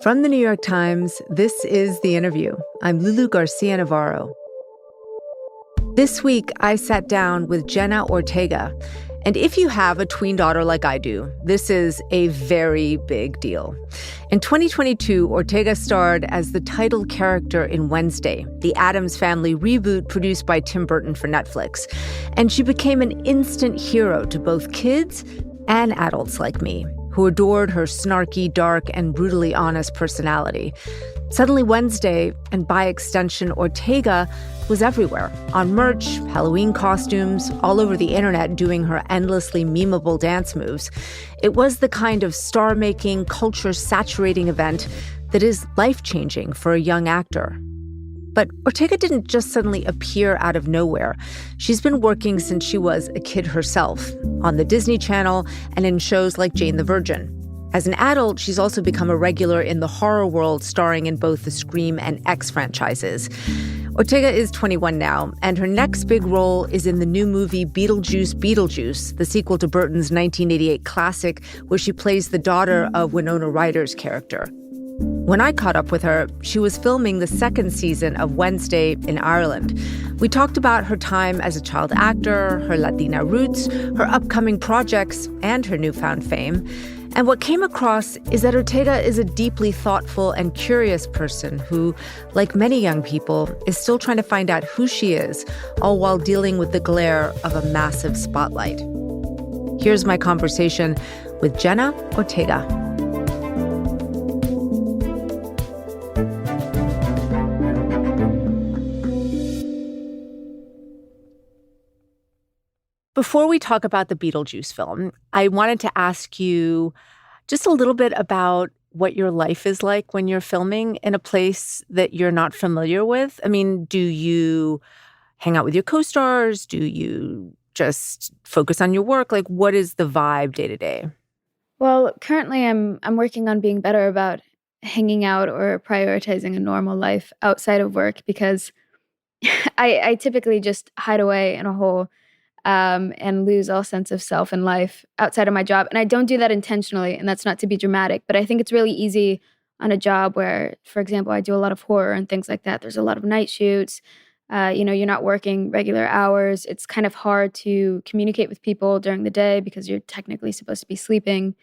From the New York Times, this is The Interview. I'm Lulu Garcia-Navarro. This week, I sat down with Jenna Ortega. And if you have a tween daughter like I do, this is a very big deal. In 2022, Ortega starred as the title character in Wednesday, the Addams Family reboot produced by Tim Burton for Netflix. And she became an instant hero to both kids and adults like me, who adored her snarky, dark, and brutally honest personality. Suddenly Wednesday, and by extension Ortega, was everywhere, on merch, Halloween costumes, all over the internet doing her endlessly memeable dance moves. It was the kind of star-making, culture-saturating event that is life-changing for a young actor. But Ortega didn't just suddenly appear out of nowhere. She's been working since she was a kid herself, on the Disney Channel and in shows like Jane the Virgin. As an adult, she's also become a regular in the horror world, starring in both the Scream and X franchises. Ortega is 21 now, and her next big role is in the new movie Beetlejuice, the sequel to Burton's 1988 classic, where she plays the daughter of Winona Ryder's character. When I caught up with her, she was filming the second season of Wednesday in Ireland. We talked about her time as a child actor, her Latina roots, her upcoming projects, and her newfound fame. And what came across is that Ortega is a deeply thoughtful and curious person who, like many young people, is still trying to find out who she is, all while dealing with the glare of a massive spotlight. Here's my conversation with Jenna Ortega. Before we talk about the Beetlejuice film, I wanted to ask you just a little bit about what your life is like when you're filming in a place that you're not familiar with. I mean, do you hang out with your co-stars? Do you just focus on your work? Like, what is the vibe day to day? Well, currently I'm working on being better about hanging out or prioritizing a normal life outside of work because I typically just hide away in a hole and lose all sense of self and life outside of my job. And I don't do that intentionally, and that's not to be dramatic, but I think it's really easy on a job where, for example, I do a lot of horror and things like that. There's a lot of night shoots. You're not working regular hours. It's kind of hard to communicate with people during the day because you're technically supposed to be sleeping.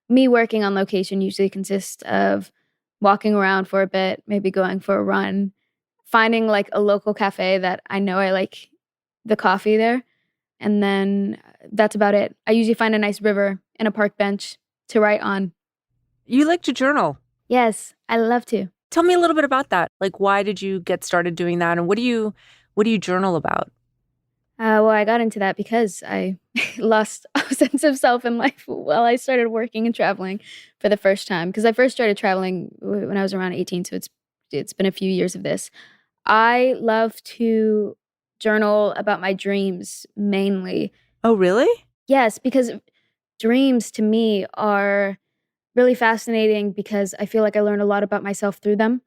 Me working on location usually consists of walking around for a bit, maybe going for a run, finding like a local cafe that I know I like the coffee there. And then that's about it. I usually find a nice river and a park bench to write on. You like to journal. Yes, I love to. Tell me a little bit about that. Like, why did you get started doing that? And what do you journal about? Well, I got into that because I lost a sense of self in life while I started working and traveling for the first time. Because I first started traveling when I was around 18, so it's been a few years of this. I love to journal about my dreams mainly. Oh, really? Yes, because dreams to me are really fascinating because I feel like I learn a lot about myself through them.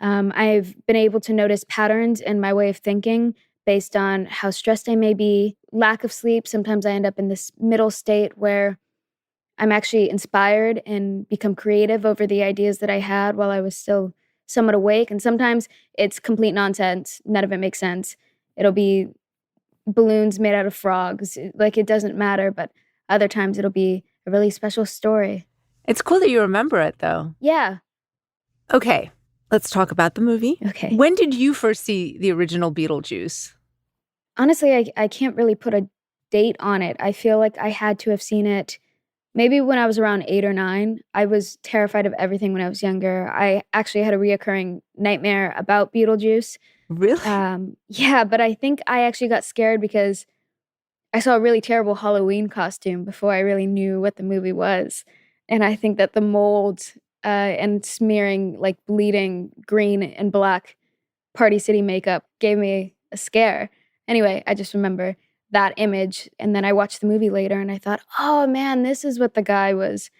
I've been able to notice patterns in my way of thinking based on how stressed I may be, lack of sleep. Sometimes I end up in this middle state where I'm actually inspired and become creative over the ideas that I had while I was still somewhat awake. And sometimes it's complete nonsense. None of it makes sense. It'll be balloons made out of frogs. Like, it doesn't matter, but other times it'll be a really special story. It's cool that you remember it, though. Yeah. Okay, let's talk about the movie. Okay. When did you first see the original Beetlejuice? Honestly, I can't really put a date on it. I feel like I had to have seen it maybe when I was around 8 or 9. I was terrified of everything when I was younger. I actually had a reoccurring nightmare about Beetlejuice. Really? Yeah, but I think I actually got scared because I saw a really terrible Halloween costume before I really knew what the movie was. And I think that the mold and smearing like bleeding green and black Party City makeup gave me a scare. Anyway, I just remember that image. And then I watched the movie later and I thought, oh man, this is what the guy was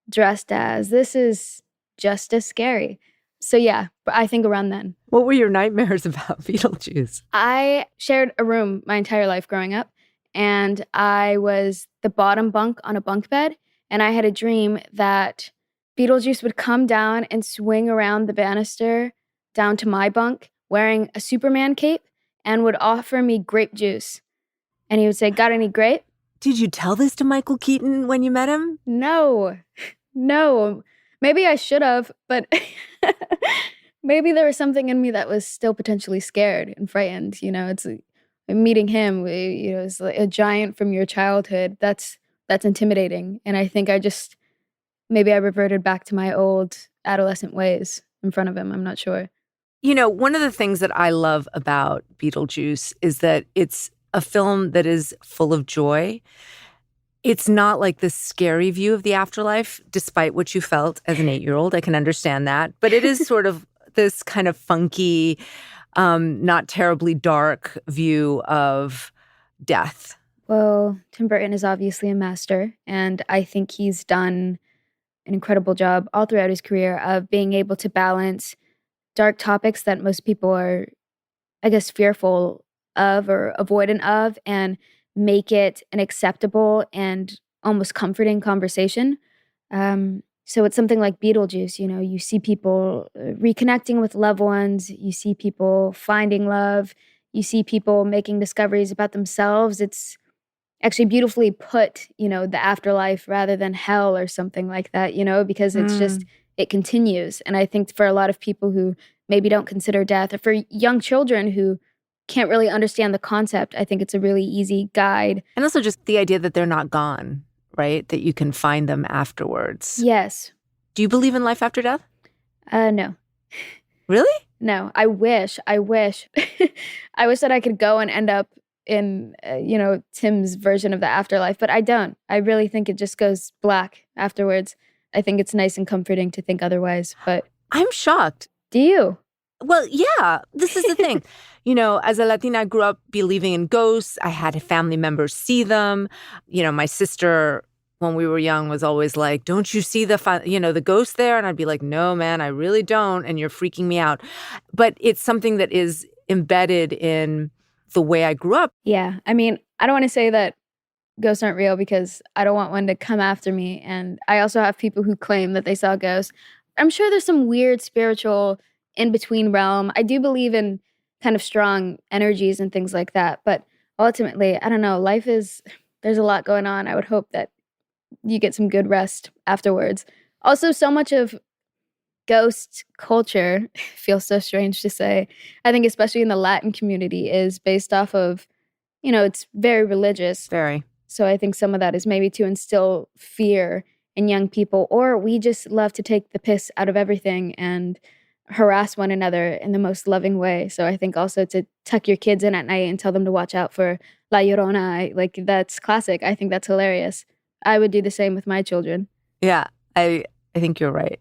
dressed as. This is just as scary. So yeah, I think around then. What were your nightmares about Beetlejuice? I shared a room my entire life growing up, and I was the bottom bunk on a bunk bed, and I had a dream that Beetlejuice would come down and swing around the banister down to my bunk wearing a Superman cape and would offer me grape juice. And he would say, "Got any grape?" Did you tell this to Michael Keaton when you met him? No. No. Maybe I should have, but maybe there was something in me that was still potentially scared and frightened. It's meeting him, it's like a giant from your childhood. That's intimidating. And I think maybe I reverted back to my old adolescent ways in front of him. I'm not sure. One of the things that I love about Beetlejuice is that it's a film that is full of joy. It's not like this scary view of the afterlife, despite what you felt as an 8-year-old. I can understand that. But it is sort of this kind of funky, not terribly dark view of death. Well, Tim Burton is obviously a master, and I think he's done an incredible job all throughout his career of being able to balance dark topics that most people are, I guess, fearful of or avoidant of, and make it an acceptable and almost comforting conversation. So it's something like Beetlejuice. You see people reconnecting with loved ones, you see people finding love, you see people making discoveries about themselves. It's actually beautifully put, the afterlife rather than hell or something like that, because it's just, it continues. And I think for a lot of people who maybe don't consider death, or for young children who can't really understand the concept, I think it's a really easy guide. And also just the idea that they're not gone, right? That you can find them afterwards. Yes. Do you believe in life after death? No. Really? No. I wish. I wish that I could go and end up in, Tim's version of the afterlife, but I don't. I really think it just goes black afterwards. I think it's nice and comforting to think otherwise, but... I'm shocked. Do you? Well, yeah, this is the thing. As a Latina, I grew up believing in ghosts. I had family members see them. My sister, when we were young, was always like, "Don't you see the ghost there?" And I'd be like, "No, man, I really don't. And you're freaking me out." But it's something that is embedded in the way I grew up. Yeah. I mean, I don't want to say that ghosts aren't real because I don't want one to come after me. And I also have people who claim that they saw ghosts. I'm sure there's some weird spiritual in-between realm. I do believe in kind of strong energies and things like that. But ultimately, I don't know, there's a lot going on. I would hope that you get some good rest afterwards. Also, so much of ghost culture, feels so strange to say, I think especially in the Latin community, is based off of, it's very religious. Very. So I think some of that is maybe to instill fear in young people, or we just love to take the piss out of everything and harass one another in the most loving way. So I think also to tuck your kids in at night and tell them to watch out for La Llorona, that's classic. I think that's hilarious. I would do the same with my children. Yeah, I think you're right.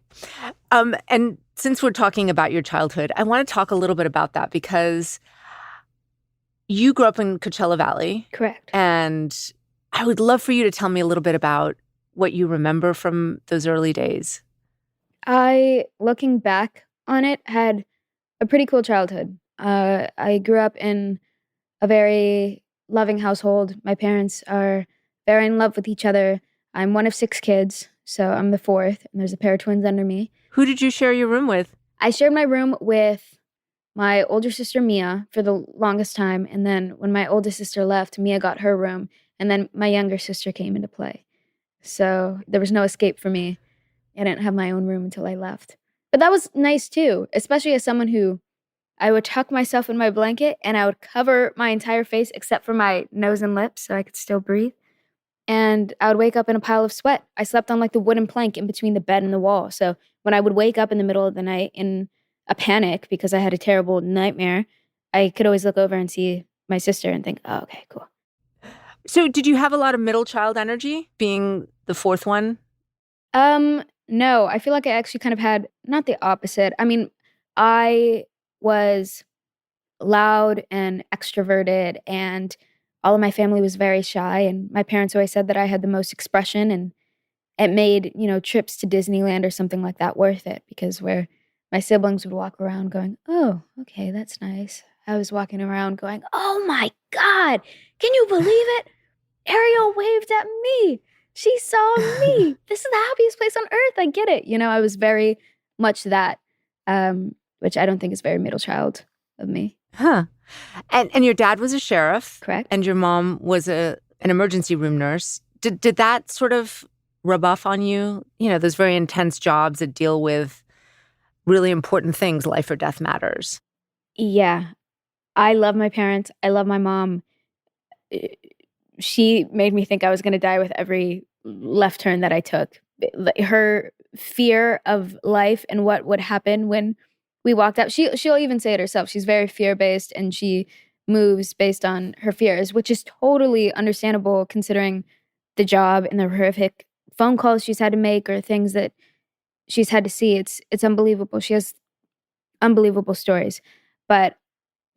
And since we're talking about your childhood, I want to talk a little bit about that because you grew up in Coachella Valley. Correct. And I would love for you to tell me a little bit about what you remember from those early days. I, looking back on it, had a pretty cool childhood. I grew up in a very loving household. My parents are very in love with each other. I'm one of 6 kids, so I'm the 4th, and there's a pair of twins under me. Who did you share your room with? I shared my room with my older sister, Mia, for the longest time, and then when my oldest sister left, Mia got her room, and then my younger sister came into play. So there was no escape for me. I didn't have my own room until I left. But that was nice too, especially as someone who I would tuck myself in my blanket and I would cover my entire face except for my nose and lips so I could still breathe. And I would wake up in a pile of sweat. I slept on the wooden plank in between the bed and the wall. So when I would wake up in the middle of the night in a panic because I had a terrible nightmare, I could always look over and see my sister and think, oh, okay, cool. So did you have a lot of middle child energy being the 4th one? No, I feel like I actually kind of had not the opposite. I mean, I was loud and extroverted, and all of my family was very shy, and my parents always said that I had the most expression, and it made, trips to Disneyland or something like that worth it, because where my siblings would walk around going, oh, okay, that's nice. I was walking around going, oh my God, can you believe it? Ariel waved at me. She saw me. This is the happiest place on earth. I get it. I was very much that, which I don't think is very middle child of me. Huh. And your dad was a sheriff. Correct. And your mom was an emergency room nurse. Did that sort of rub off on you? Those very intense jobs that deal with really important things, life or death matters. Yeah. I love my parents. I love my mom. She made me think I was going to die with every left turn that I took. Her fear of life and what would happen when we walked out. She'll even say it herself. She's very fear-based, and she moves based on her fears, which is totally understandable considering the job and the horrific phone calls she's had to make or things that she's had to see. It's unbelievable. She has unbelievable stories. But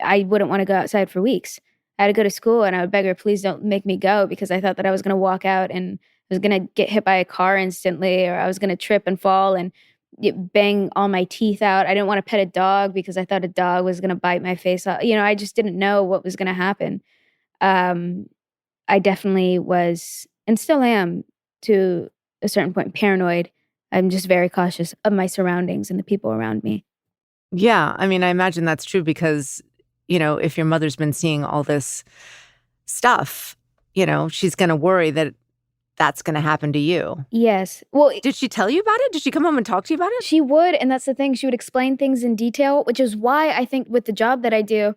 I wouldn't want to go outside for weeks. I had to go to school, and I would beg her, please don't make me go, because I thought that I was going to walk out and I was going to get hit by a car instantly, or I was going to trip and fall and bang all my teeth out. I didn't want to pet a dog because I thought a dog was going to bite my face off. I just didn't know what was going to happen. I definitely was, and still am to a certain point, paranoid. I'm just very cautious of my surroundings and the people around me. Yeah. I mean, I imagine that's true because, if your mother's been seeing all this stuff, she's going to worry that that's going to happen to you. Yes. Well, did she tell you about it? Did she come home and talk to you about it? She would. And that's the thing. She would explain things in detail, which is why I think with the job that I do,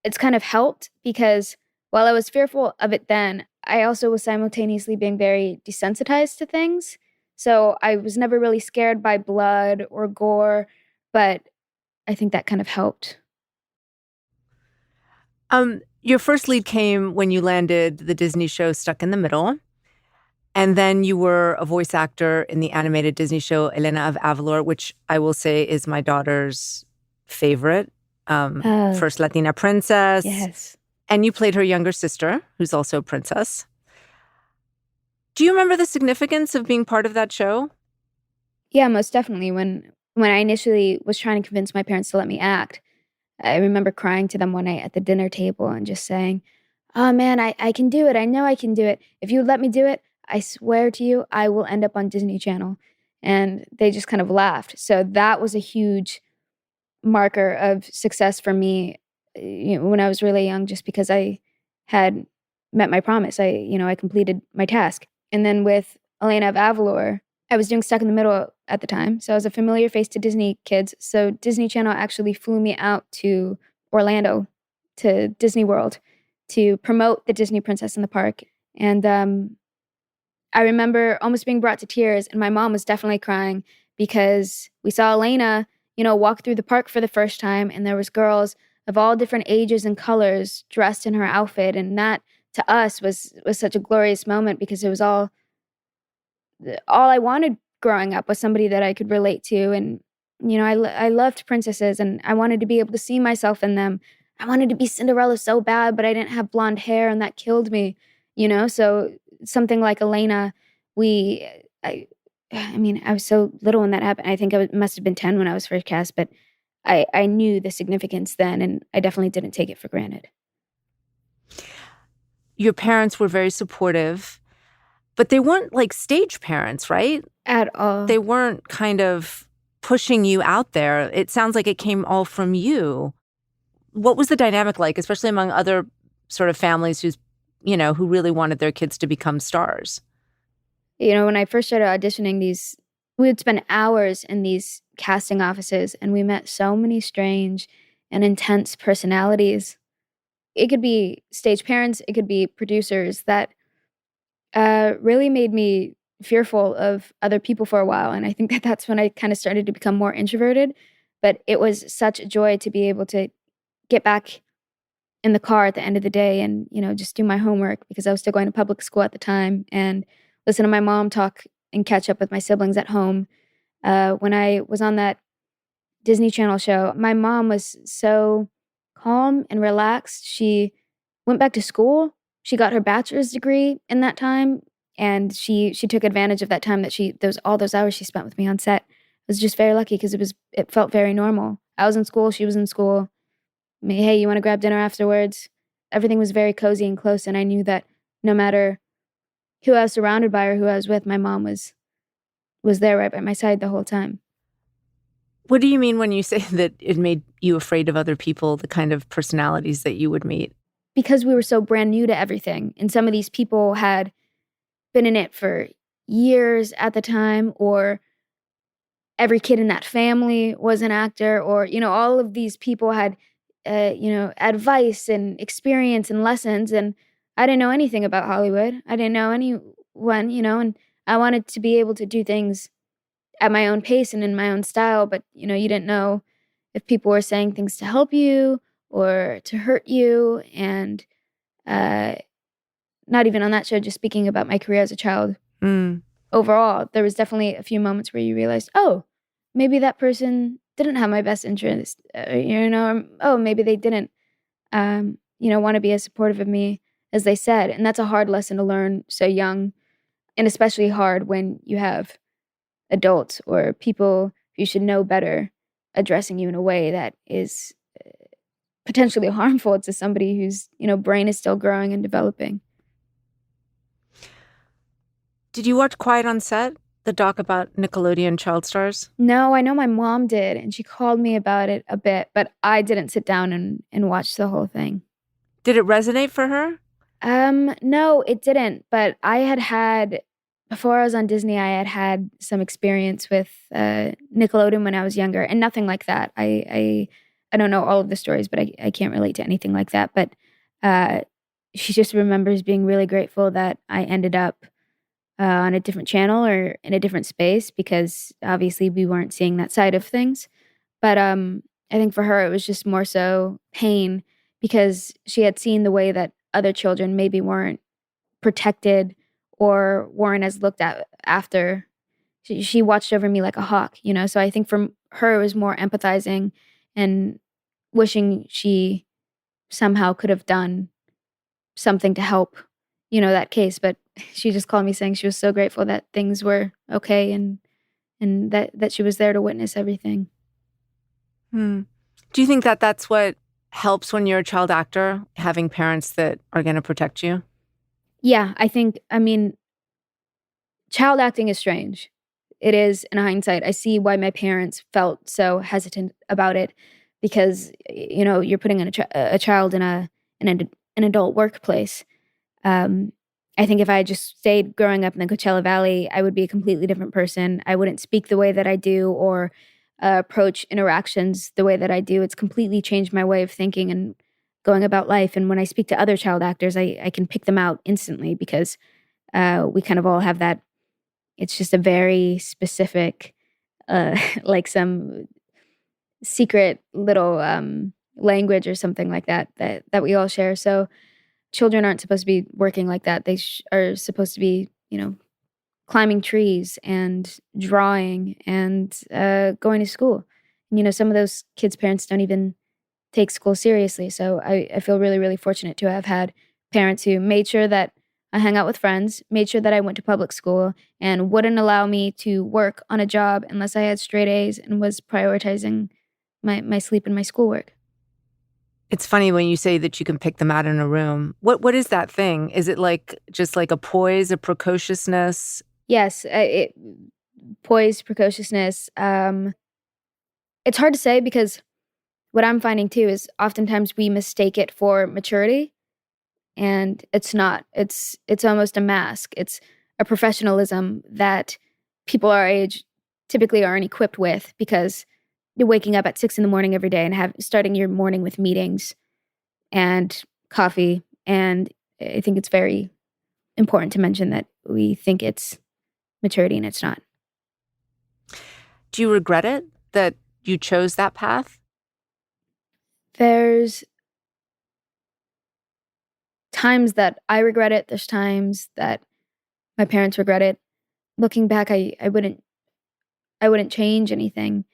it's kind of helped, because while I was fearful of it then, I also was simultaneously being very desensitized to things. So I was never really scared by blood or gore, but I think that kind of helped. Your first lead came when you landed the Disney show Stuck in the Middle. And then you were a voice actor in the animated Disney show Elena of Avalor, which I will say is my daughter's favorite. First Latina princess. Yes. And you played her younger sister, who's also a princess. Do you remember the significance of being part of that show? Yeah, most definitely. When I initially was trying to convince my parents to let me act, I remember crying to them one night at the dinner table and just saying, oh man, I can do it. I know I can do it. If you let me do it, I swear to you, I will end up on Disney Channel. And they just kind of laughed. So that was a huge marker of success for me, when I was really young, just because I had met my promise. I completed my task. And then with Elena of Avalor, I was doing Stuck in the Middle at the time. So I was a familiar face to Disney kids. So Disney Channel actually flew me out to Orlando, to Disney World, to promote the Disney Princess in the Park. And I remember almost being brought to tears, and my mom was definitely crying because we saw Elena, walk through the park for the first time, and there was girls of all different ages and colors dressed in her outfit. And that, to us, was such a glorious moment, because it was all I wanted growing up, was somebody that I could relate to. And, I loved princesses, and I wanted to be able to see myself in them. I wanted to be Cinderella so bad, but I didn't have blonde hair, and that killed me, so something like Elena, I was so little when that happened. I think I must have been 10 when I was first cast, but I knew the significance then, and I definitely didn't take it for granted. Your parents were very supportive, but they weren't like stage parents, right? At all. They weren't kind of pushing you out there. It sounds like it came all from you. What was the dynamic like, especially among other sort of families who really wanted their kids to become stars? When I first started auditioning, we would spend hours in these casting offices, and we met so many strange and intense personalities. It could be stage parents, it could be producers that really made me fearful of other people for a while. And I think that that's when I kind of started to become more introverted. But it was such a joy to be able to get back in the car at the end of the day and, just do my homework, because I was still going to public school at the time, and listen to my mom talk and catch up with my siblings at home. When I was on that Disney Channel show, my mom was so calm and relaxed. She went back to school. She got her bachelor's degree in that time, and she took advantage of that time that all those hours she spent with me on set. I was just very lucky, because it felt very normal. I was in school, she was in school. Hey, you want to grab dinner afterwards? Everything was very cozy and close, and I knew that no matter who I was surrounded by or who I was with, my mom was there right by my side the whole time. What do you mean when you say that it made you afraid of other people, the kind of personalities that you would meet? Because we were so brand new to everything, and some of these people had been in it for years at the time, or every kid in that family was an actor, or, all of these people had, advice and experience and lessons. And I didn't know anything about Hollywood. I didn't know anyone, and I wanted to be able to do things at my own pace and in my own style. But, you didn't know if people were saying things to help you or to hurt you. And not even on that show, just speaking about my career as a child. Overall, there was definitely a few moments where you realized, oh, maybe that person didn't have my best interest, or, oh, maybe they didn't, want to be as supportive of me as they said. And that's a hard lesson to learn so young, and especially hard when you have adults or people you should know better addressing you in a way that is potentially harmful to somebody whose, brain is still growing and developing. Did you watch Quiet on Set, the doc about Nickelodeon child stars? No, I know my mom did, and she called me about it a bit, but I didn't sit down and watch the whole thing. Did it resonate for her? No, it didn't. But I had before I was on Disney, I had some experience with Nickelodeon when I was younger, and nothing like that. I don't know all of the stories, but I can't relate to anything like that. But she just remembers being really grateful that I ended up on a different channel or in a different space, because obviously we weren't seeing that side of things. But I think for her, it was just more so pain, because she had seen the way that other children maybe weren't protected or weren't as looked at after. She watched over me like a hawk, So I think for her, it was more empathizing and wishing she somehow could have done something to help, that case. But she just called me saying she was so grateful that things were okay, and that she was there to witness everything. Do you think that that's what helps when you're a child actor, having parents that are going to protect you? Yeah, child acting is strange. It is, in hindsight. I see why my parents felt so hesitant about it, because, you're putting in a child in an adult workplace. I think if I had just stayed growing up in the Coachella Valley, I would be a completely different person. I wouldn't speak the way that I do or approach interactions the way that I do. It's completely changed my way of thinking and going about life. And when I speak to other child actors, I can pick them out instantly, because we kind of all have that. It's just a very specific, like some secret little language or something like that we all share. So children aren't supposed to be working like that. They are supposed to be, climbing trees and drawing and going to school. And, some of those kids' parents don't even take school seriously. So I feel really, really fortunate to have had parents who made sure that I hung out with friends, made sure that I went to public school, and wouldn't allow me to work on a job unless I had straight A's and was prioritizing my sleep and my schoolwork. It's funny when you say that you can pick them out in a room. What is that thing? Is it just like a poise, a precociousness? Yes, poise, precociousness. It's hard to say, because what I'm finding too is oftentimes we mistake it for maturity, and it's not. It's almost a mask. It's a professionalism that people our age typically aren't equipped with, because you're waking up at 6 a.m. every day and starting your morning with meetings and coffee. And I think it's very important to mention that we think it's maturity, and it's not. Do you regret it that you chose that path? There's times that I regret it. There's times that my parents regret it. Looking back, I wouldn't change anything.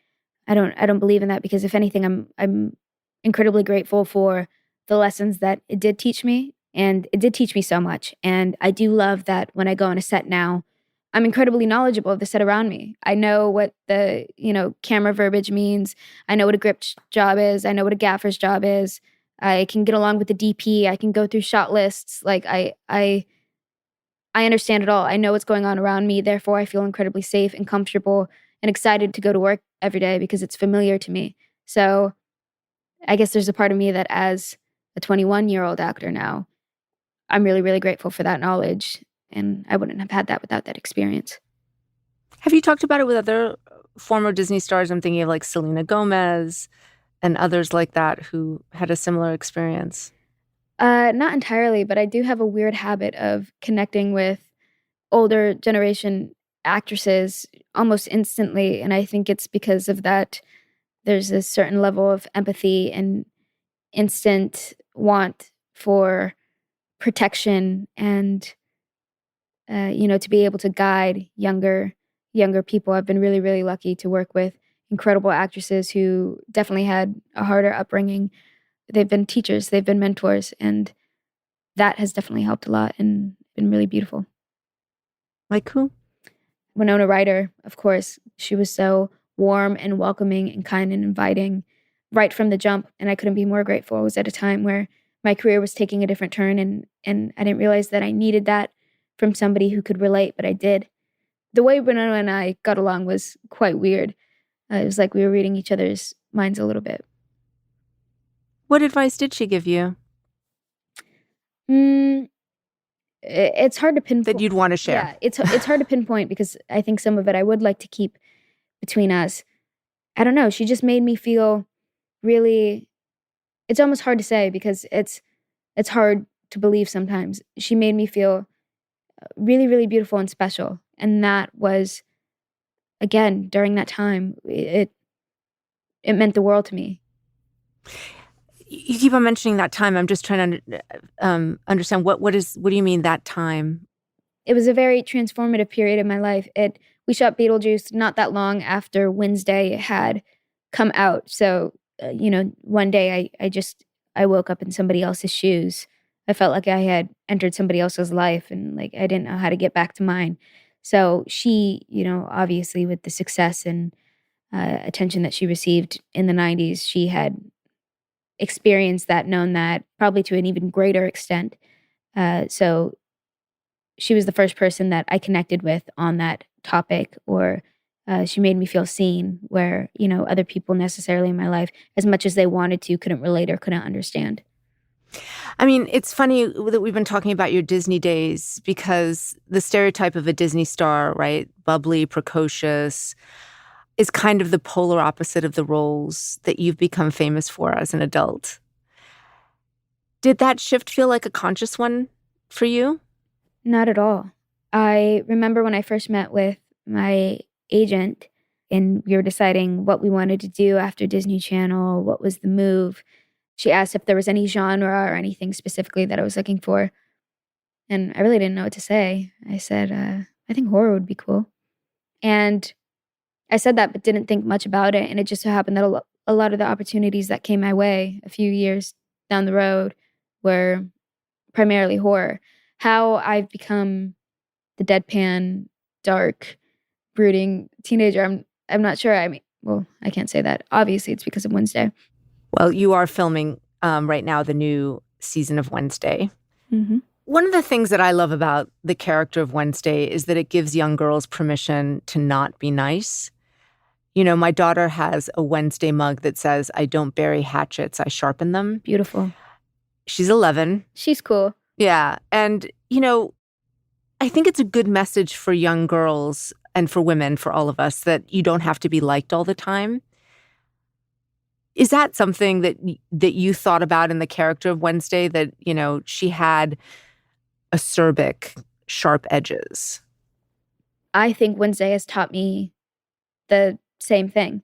I don't believe in that, because if anything, I'm incredibly grateful for the lessons that it did teach me, and it did teach me so much. And I do love that when I go on a set now, I'm incredibly knowledgeable of the set around me. I know what the, camera verbiage means. I know what a grip job is. I know what a gaffer's job is. I can get along with the DP. I can go through shot lists. Like I I understand it all. I know what's going on around me. Therefore, I feel incredibly safe and comfortable and excited to go to work every day because it's familiar to me. So I guess there's a part of me that, as a 21-year-old actor now, I'm really, really grateful for that knowledge. And I wouldn't have had that without that experience. Have you talked about it with other former Disney stars? I'm thinking of like Selena Gomez and others like that who had a similar experience. Not entirely, but I do have a weird habit of connecting with older generation actresses almost instantly. And I think it's because of that. There's a certain level of empathy and instant want for protection and, to be able to guide younger people. I've been really, really lucky to work with incredible actresses who definitely had a harder upbringing. They've been teachers, they've been mentors, and that has definitely helped a lot and been really beautiful. Like who? Winona Ryder, of course. She was so warm and welcoming and kind and inviting right from the jump, and I couldn't be more grateful. It was at a time where my career was taking a different turn, and I didn't realize that I needed that from somebody who could relate, but I did. The way Winona and I got along was quite weird. It was like we were reading each other's minds a little bit. What advice did she give you It's hard to pinpoint. that you'd want to share? Yeah, it's hard to pinpoint because I think some of it I would like to keep between us. I don't know. She just made me feel really. It's almost hard to say because it's hard to believe sometimes. She made me feel really, really beautiful and special, and that was, again, during that time. It meant the world to me. You keep on mentioning that time. I'm just trying to understand what do you mean that time? It was a very transformative period in my life. We shot Beetlejuice not that long after Wednesday had come out. So, one day I woke up in somebody else's shoes. I felt like I had entered somebody else's life and like I didn't know how to get back to mine. So she, obviously with the success and attention that she received in the 90s, she had experienced that, known that probably to an even greater extent. So she was the first person that I connected with on that topic, or she made me feel seen where, other people necessarily in my life, as much as they wanted to, couldn't relate or couldn't understand. I mean, it's funny that we've been talking about your Disney days because the stereotype of a Disney star, right, bubbly, precocious, is kind of the polar opposite of the roles that you've become famous for as an adult. Did that shift feel like a conscious one for you? Not at all. I remember when I first met with my agent and we were deciding what we wanted to do after Disney Channel, what was the move. She asked if there was any genre or anything specifically that I was looking for. And I really didn't know what to say. I said, I think horror would be cool. And I said that, but didn't think much about it. And it just so happened that a lot of the opportunities that came my way a few years down the road were primarily horror. How I've become the deadpan, dark, brooding teenager, I'm not sure. I mean, well, I can't say that. Obviously, it's because of Wednesday. Well, you are filming right now the new season of Wednesday. Mm-hmm. One of the things that I love about the character of Wednesday is that it gives young girls permission to not be nice. My daughter has a Wednesday mug that says, "I don't bury hatchets, I sharpen them." Beautiful. She's 11. She's cool. Yeah. And, I think it's a good message for young girls and for women, for all of us, that you don't have to be liked all the time. Is that something that you thought about in the character of Wednesday, that, she had acerbic, sharp edges? I think Wednesday has taught me the same thing.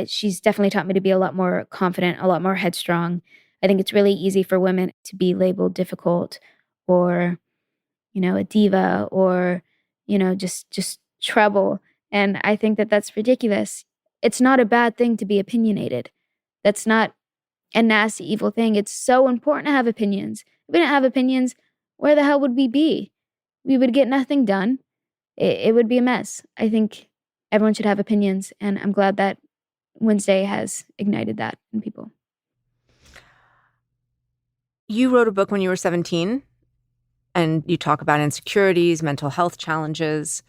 She's definitely taught me to be a lot more confident, a lot more headstrong. I think it's really easy for women to be labeled difficult or, a diva or, just trouble. And I think that that's ridiculous. It's not a bad thing to be opinionated. That's not a nasty, evil thing. It's so important to have opinions. If we didn't have opinions, where the hell would we be? We would get nothing done. It would be a mess. I think everyone should have opinions, and I'm glad that Wednesday has ignited that in people. You wrote a book when you were 17. and you talk about insecurities, mental health challenges.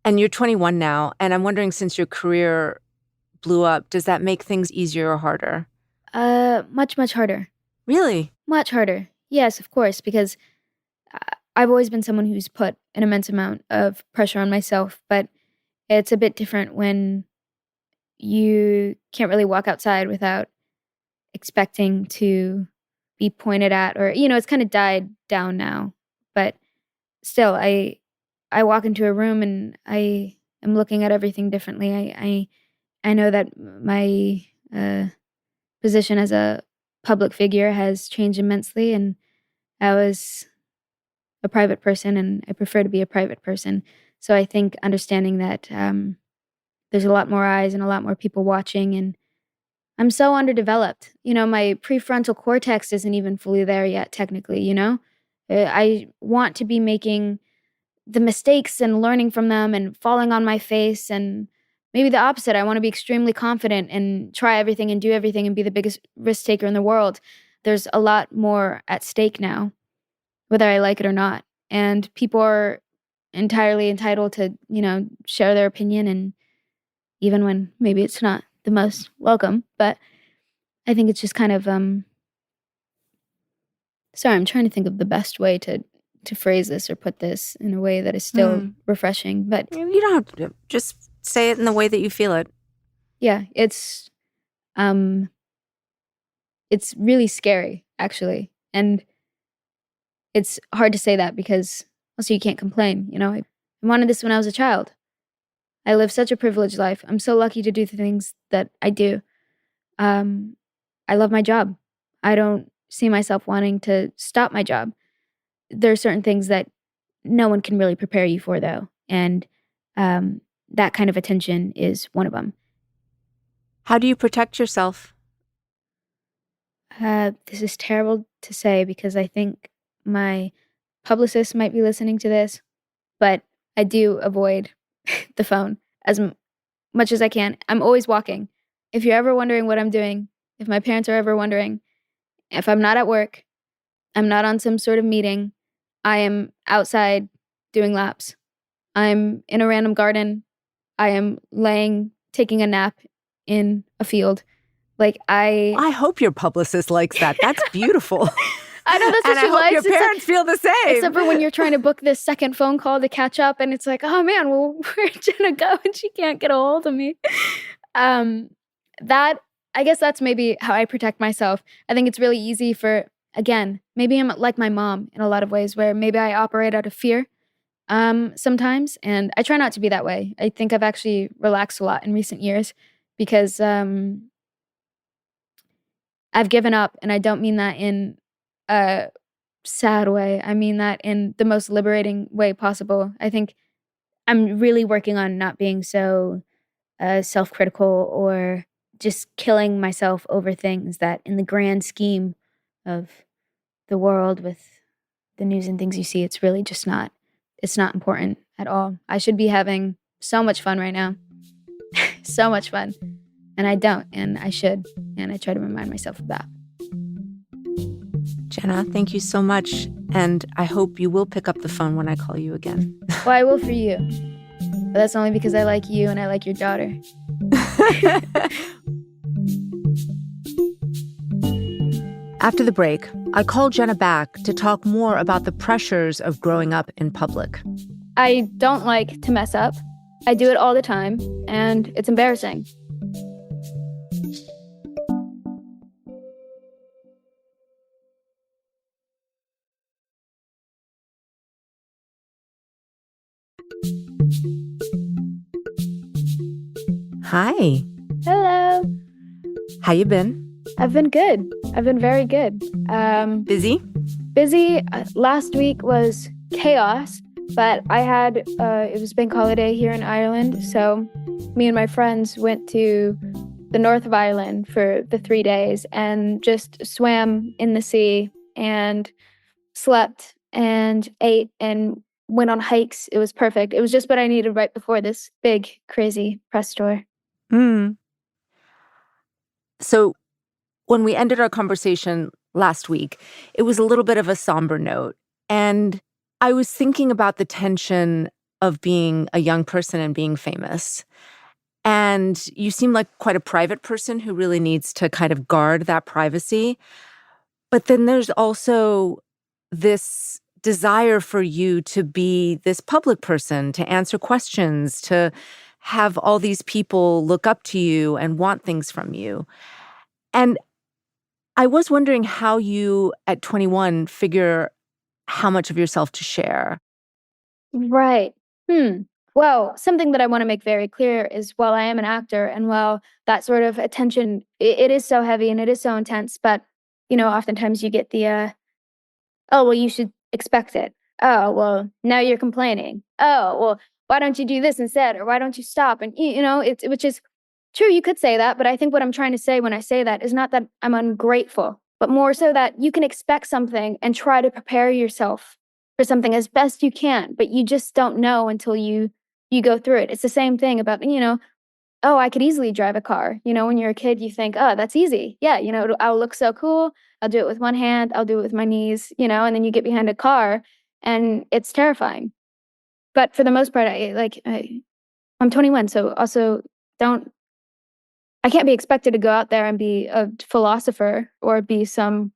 And you're 21 now, and I'm wondering, since your career blew up, does that make things easier or harder? Much, much harder. Really? Much harder. Yes, of course, because I've always been someone who's put an immense amount of pressure on myself, but it's a bit different when you can't really walk outside without expecting to be pointed at, or it's kind of died down now, but still I walk into a room and I am looking at everything differently. I know that my position as a public figure has changed immensely, and I was a private person and I prefer to be a private person. So I think understanding that there's a lot more eyes and a lot more people watching, and I'm so underdeveloped. My prefrontal cortex isn't even fully there yet, technically. I want to be making the mistakes and learning from them and falling on my face, and maybe the opposite. I want to be extremely confident and try everything and do everything and be the biggest risk taker in the world. There's a lot more at stake now, whether I like it or not. And people are entirely entitled to, share their opinion, and even when maybe it's not the most welcome. But I think it's just kind of sorry, I'm trying to think of the best way to phrase this or put this in a way that is still refreshing. But you don't have to just say it in the way that you feel it. Yeah, it's really scary, actually. And it's hard to say that because also you can't complain. I wanted this when I was a child. I live such a privileged life. I'm so lucky to do the things that I do. I love my job. I don't see myself wanting to stop my job. There are certain things that no one can really prepare you for, though. And that kind of attention is one of them. How do you protect yourself? This is terrible to say because I think my publicist might be listening to this, but I do avoid the phone as much as I can. I'm always walking. If you're ever wondering what I'm doing, if my parents are ever wondering, if I'm not at work, I'm not on some sort of meeting, I am outside doing laps. I'm in a random garden. I am taking a nap in a field. I hope your publicist likes that. That's beautiful. I know that's what and she I likes. hope your parents feel the same. Except for when you're trying to book this second phone call to catch up, and it's like, oh man, well, where'd Jenna go? And she can't get a hold of me. I guess that's maybe how I protect myself. I think it's really easy again, maybe I'm like my mom in a lot of ways, where maybe I operate out of fear sometimes, and I try not to be that way. I think I've actually relaxed a lot in recent years because I've given up, and I don't mean that in a sad way. I mean that in the most liberating way possible. I think I'm really working on not being so self-critical or just killing myself over things that in the grand scheme of the world with the news and things you see, it's really just it's not important at all. I should be having so much fun right now. So much fun. And I don't, and I should. And I try to remind myself of that. Jenna, thank you so much. And I hope you will pick up the phone when I call you again. Well, I will for you. But that's only because I like you and I like your daughter. After the break, I called Jenna back to talk more about the pressures of growing up in public. I don't like to mess up. I do it all the time, and it's embarrassing. Hi. Hello. How you been? I've been good. I've been very good. Busy? Busy. Last week was chaos, but I had, it was bank holiday here in Ireland, so me and my friends went to the north of Ireland for the 3 days and just swam in the sea and slept and ate and went on hikes. It was perfect. It was just what I needed right before this big, crazy press tour. So when we ended our conversation last week, it was a little bit of a somber note. And I was thinking about the tension of being a young person and being famous. And you seem like quite a private person who really needs to kind of guard that privacy. But then there's also this desire for you to be this public person, to answer questions, to have all these people look up to you and want things from you. And I was wondering how you, at 21, figure how much of yourself to share. Right. Hmm. Well, something that I want to make very clear is while I am an actor and while that sort of attention, it is so heavy and it is so intense, but, oftentimes you get the, oh, well, you should expect it. Oh, well, now you're complaining. Oh, well, why don't you do this instead? Or why don't you stop? And, it's, which is true, you could say that. But I think what I'm trying to say when I say that is not that I'm ungrateful, but more so that you can expect something and try to prepare yourself for something as best you can, but you just don't know until you go through it. It's the same thing about, oh, I could easily drive a car. When you're a kid, you think, oh, that's easy. Yeah, I'll look so cool. I'll do it with one hand. I'll do it with my knees, and then you get behind a car and it's terrifying. But for the most part, I'm 21. So also don't, I can't be expected to go out there and be a philosopher or be some,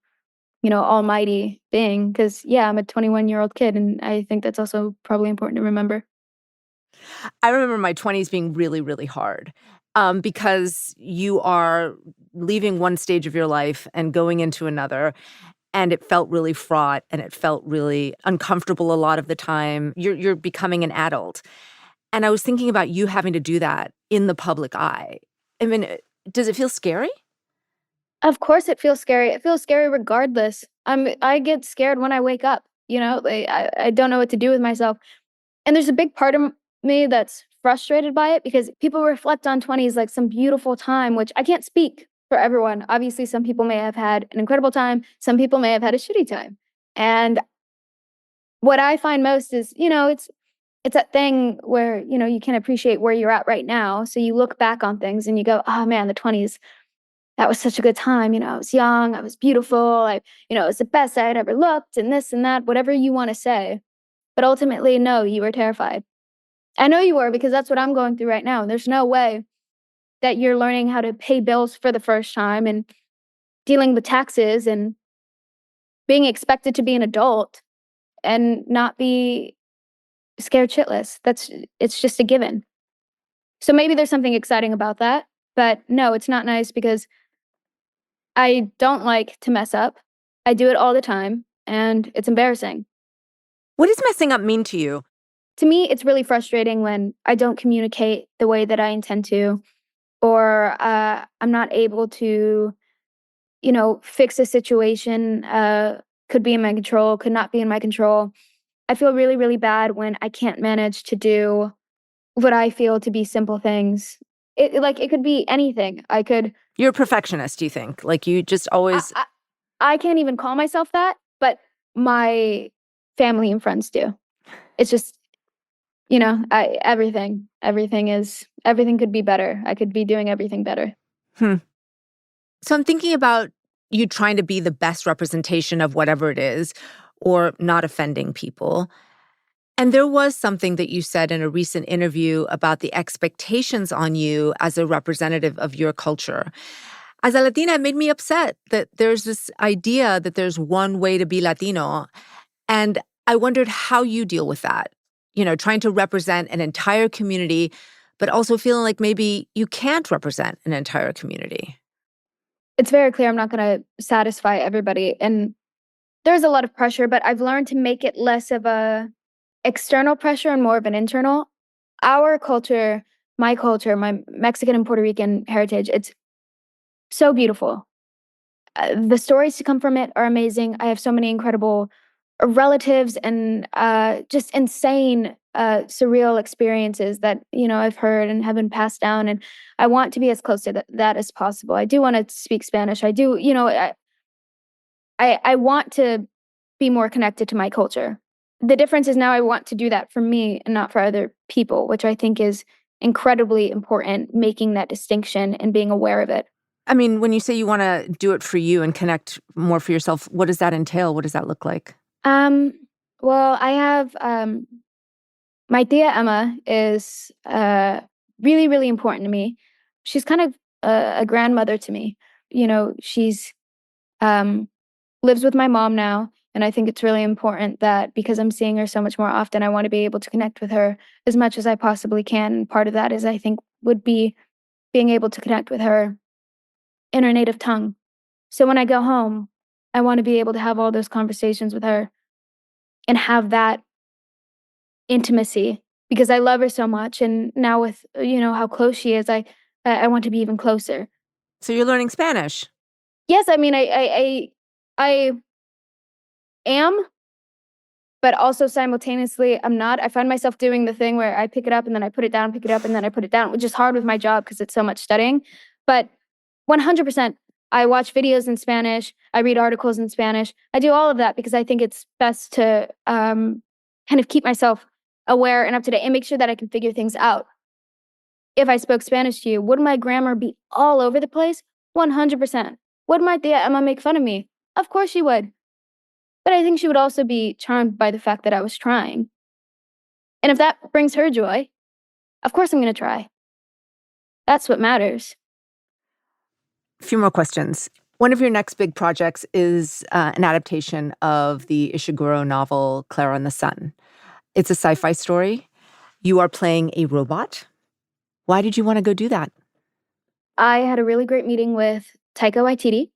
almighty being. Cause yeah, I'm a 21-year-old kid. And I think that's also probably important to remember. I remember my 20s being really, really hard because you are leaving one stage of your life and going into another. And it felt really fraught and it felt really uncomfortable a lot of the time. You're becoming an adult. And I was thinking about you having to do that in the public eye. I mean, does it feel scary? Of course it feels scary. It feels scary regardless. I get scared when I wake up, I don't know what to do with myself. And there's a big part of me that's frustrated by it because people reflect on 20s like some beautiful time, which I can't speak for everyone. Obviously, some people may have had an incredible time, some people may have had a shitty time. And what I find most is, it's that thing where, you can appreciate where you're at right now. So you look back on things and you go, oh man, the 20s, that was such a good time. I was young, I was beautiful, it was the best I had ever looked, and this and that, whatever you want to say. But ultimately, no, you were terrified. I know you were because that's what I'm going through right now. And there's no way that you're learning how to pay bills for the first time and dealing with taxes and being expected to be an adult and not be scared shitless. It's just a given. So maybe there's something exciting about that. But no, it's not nice because I don't like to mess up. I do it all the time and it's embarrassing. What does messing up mean to you? To me, it's really frustrating when I don't communicate the way that I intend to, or I'm not able to, fix a situation. Could be in my control, could not be in my control. I feel really, really bad when I can't manage to do what I feel to be simple things. It could be anything. You're a perfectionist, do you think? Like you just I, always. I, I can't even call myself that, but my family and friends do. It's just, everything could be better. I could be doing everything better. Hmm. So I'm thinking about you trying to be the best representation of whatever it is or not offending people. And there was something that you said in a recent interview about the expectations on you as a representative of your culture. As a Latina, it made me upset that there's this idea that there's one way to be Latino. And I wondered how you deal with that, trying to represent an entire community, but also feeling like maybe you can't represent an entire community. It's very clear I'm not going to satisfy everybody. And there's a lot of pressure, but I've learned to make it less of a external pressure and more of an internal. Our culture, my Mexican and Puerto Rican heritage, it's so beautiful. The stories to come from it are amazing. I have so many incredible relatives and just insane, surreal experiences that I've heard and have been passed down. And I want to be as close to that as possible. I do want to speak Spanish. I do, I want to be more connected to my culture. The difference is now I want to do that for me and not for other people, which I think is incredibly important, making that distinction and being aware of it. I mean, when you say you want to do it for you and connect more for yourself, what does that entail? What does that look like? Well, I have my tia Emma is really, really important to me. She's kind of a grandmother to me. She's um, lives with my mom now, and I think it's really important that because I'm seeing her so much more often, I want to be able to connect with her as much as I possibly can. And part of that is I think would be being able to connect with her in her native tongue. So when I go home, I want to be able to have all those conversations with her and have that intimacy because I love her so much. And now with how close she is, I want to be even closer. So you're learning Spanish. Yes, I mean I am, but also simultaneously I'm not. I find myself doing the thing where I pick it up and then I put it down, pick it up and then I put it down, which is hard with my job because it's so much studying. But 100%, I watch videos in Spanish. I read articles in Spanish. I do all of that because I think it's best to kind of keep myself aware and up to date and make sure that I can figure things out. If I spoke Spanish to you, would my grammar be all over the place? 100%. Would my tia Emma make fun of me? Of course she would. But I think she would also be charmed by the fact that I was trying. And if that brings her joy, of course I'm going to try. That's what matters. A few more questions. One of your next big projects is an adaptation of the Ishiguro novel Clara and the Sun. It's a sci-fi story. You are playing a robot. Why did you want to go do that? I had a really great meeting with Taika Waititi,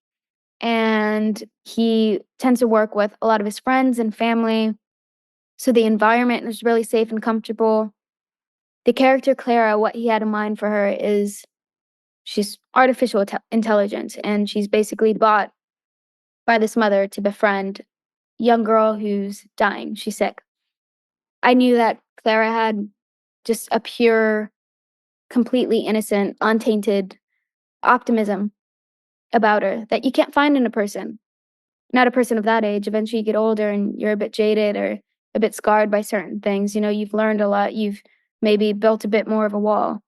and he tends to work with a lot of his friends and family. So the environment is really safe and comfortable. The character Clara, what he had in mind for her is she's artificial intelligence, and she's basically bought by this mother to befriend a young girl who's dying. She's sick. I knew that Clara had just a pure, completely innocent, untainted optimism about her that you can't find in a person. Not a person of that age. Eventually you get older and you're a bit jaded or a bit scarred by certain things. You've learned a lot. You've maybe built a bit more of a wall.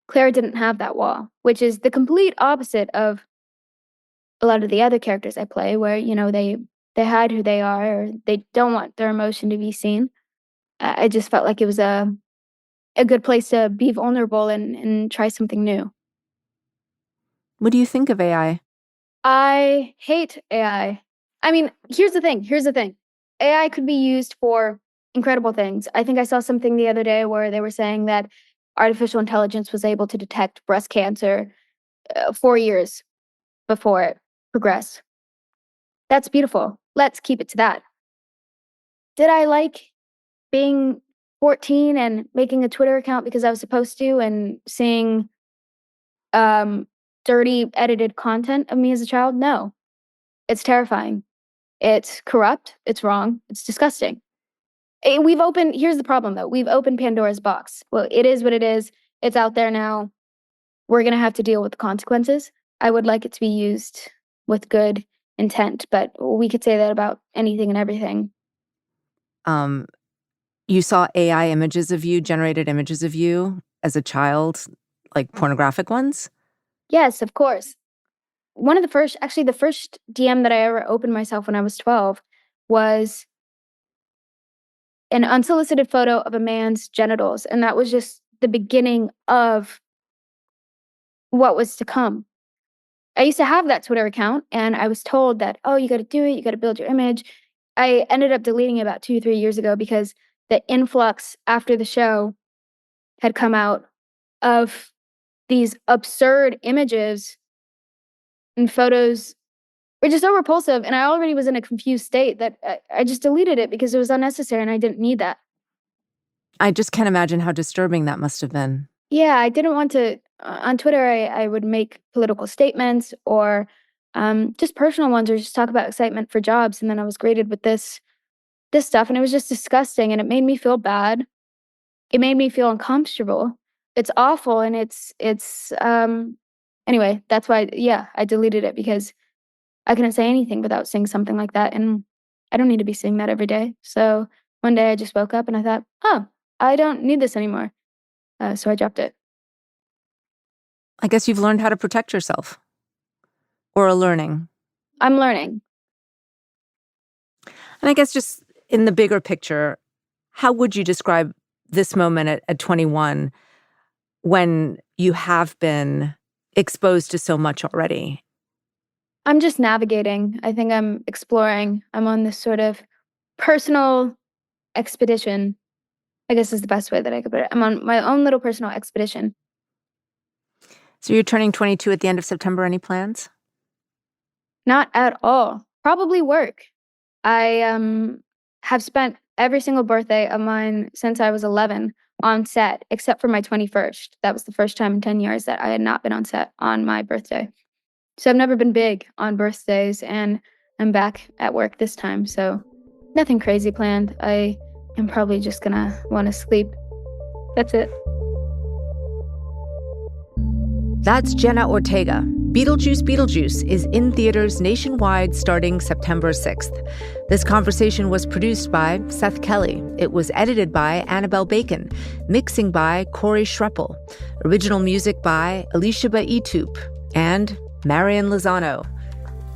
Claire didn't have that wall, which is the complete opposite of a lot of the other characters I play, where, they hide who they are or they don't want their emotion to be seen. I just felt like it was a good place to be vulnerable and try something new. What do you think of AI? I hate AI. I mean, here's the thing. AI could be used for incredible things. I think I saw something the other day where they were saying that artificial intelligence was able to detect breast cancer 4 years before it progressed. That's beautiful. Let's keep it to that. Did I like being 14 and making a Twitter account because I was supposed to and seeing um, dirty edited content of me as a child? No. It's terrifying. It's corrupt, it's wrong, it's disgusting. Here's the problem though, we've opened Pandora's box. Well, it is what it is. It's out there now. We're gonna have to deal with the consequences. I would like it to be used with good intent, but we could say that about anything and everything. Um, you saw AI images of you, generated images of you as a child, like pornographic ones? Yes, of course. The first DM that I ever opened myself when I was 12 was an unsolicited photo of a man's genitals, and that was just the beginning of what was to come. I used to have that Twitter account, and I was told that, "Oh, you gotta do it, you gotta build your image." I ended up deleting it about 2, 3 years ago because the influx after the show had come out of these absurd images and photos were just so repulsive, and I already was in a confused state that I just deleted it because it was unnecessary and I didn't need that. I just can't imagine how disturbing that must have been. Yeah, I didn't want to on Twitter, I would make political statements or, just personal ones or just talk about excitement for jobs, and then I was greeted with this stuff, and it was just disgusting, and it made me feel bad. It made me feel uncomfortable. It's awful, and anyway, that's why, yeah, I deleted it because I couldn't say anything without seeing something like that, and I don't need to be seeing that every day. So, one day I just woke up and I thought, "Oh, I don't need this anymore." So I dropped it. I guess you've learned how to protect yourself or are learning. I'm learning. And I guess just in the bigger picture, how would you describe this moment at 21 when you have been exposed to so much already? I'm just navigating. I think I'm exploring. I'm on this sort of personal expedition, I guess is the best way that I could put it. I'm on my own little personal expedition. So you're turning 22 at the end of September. Any plans? Not at all. Probably work. I have spent every single birthday of mine since I was 11 on set, except for my 21st. That was the first time in 10 years that I had not been on set on my birthday. So I've never been big on birthdays, and I'm back at work this time. So nothing crazy planned. I am probably just gonna want to sleep. That's it. That's Jenna Ortega. Beetlejuice is in theaters nationwide starting September 6th. This conversation was produced by Seth Kelly. It was edited by Annabelle Bacon. Mixing by Corey Schreppel. Original music by Alicia Baitup and Marian Lozano.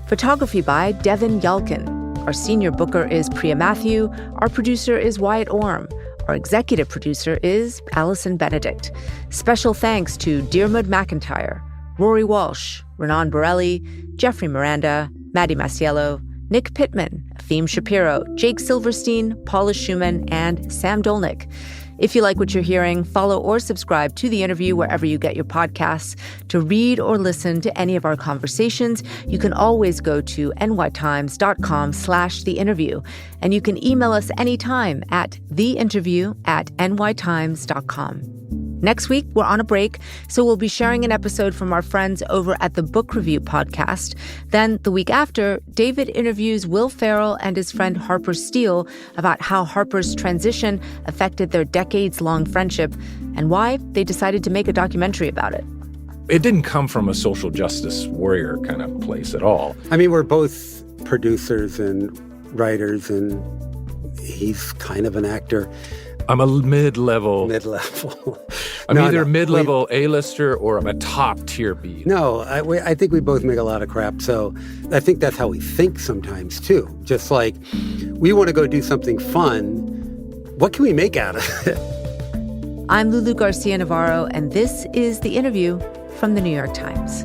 Photography by Devin Yalkin. Our senior booker is Priya Matthew. Our producer is Wyatt Orm. Our executive producer is Allison Benedict. Special thanks to Diarmuid McIntyre, Rory Walsh, Renan Borelli, Jeffrey Miranda, Maddie Masiello, Nick Pittman, Afim Shapiro, Jake Silverstein, Paula Schumann, and Sam Dolnick. If you like what you're hearing, follow or subscribe to The Interview wherever you get your podcasts. To read or listen to any of our conversations, you can always go to nytimes.com/theinterview. And you can email us anytime at theinterview@nytimes.com. Next week, we're on a break, so we'll be sharing an episode from our friends over at the Book Review podcast. Then the week after, David interviews Will Ferrell and his friend Harper Steele about how Harper's transition affected their decades-long friendship and why they decided to make a documentary about it. It didn't come from a social justice warrior kind of place at all. I mean, we're both producers and writers, and he's kind of an actor. I'm a mid-level. I'm either mid-level A-lister or I'm a top-tier B. No, I think we both make a lot of crap. So I think that's how we think sometimes, too. Just like, we want to go do something fun. What can we make out of it? I'm Lulu Garcia-Navarro, and this is The Interview from The New York Times.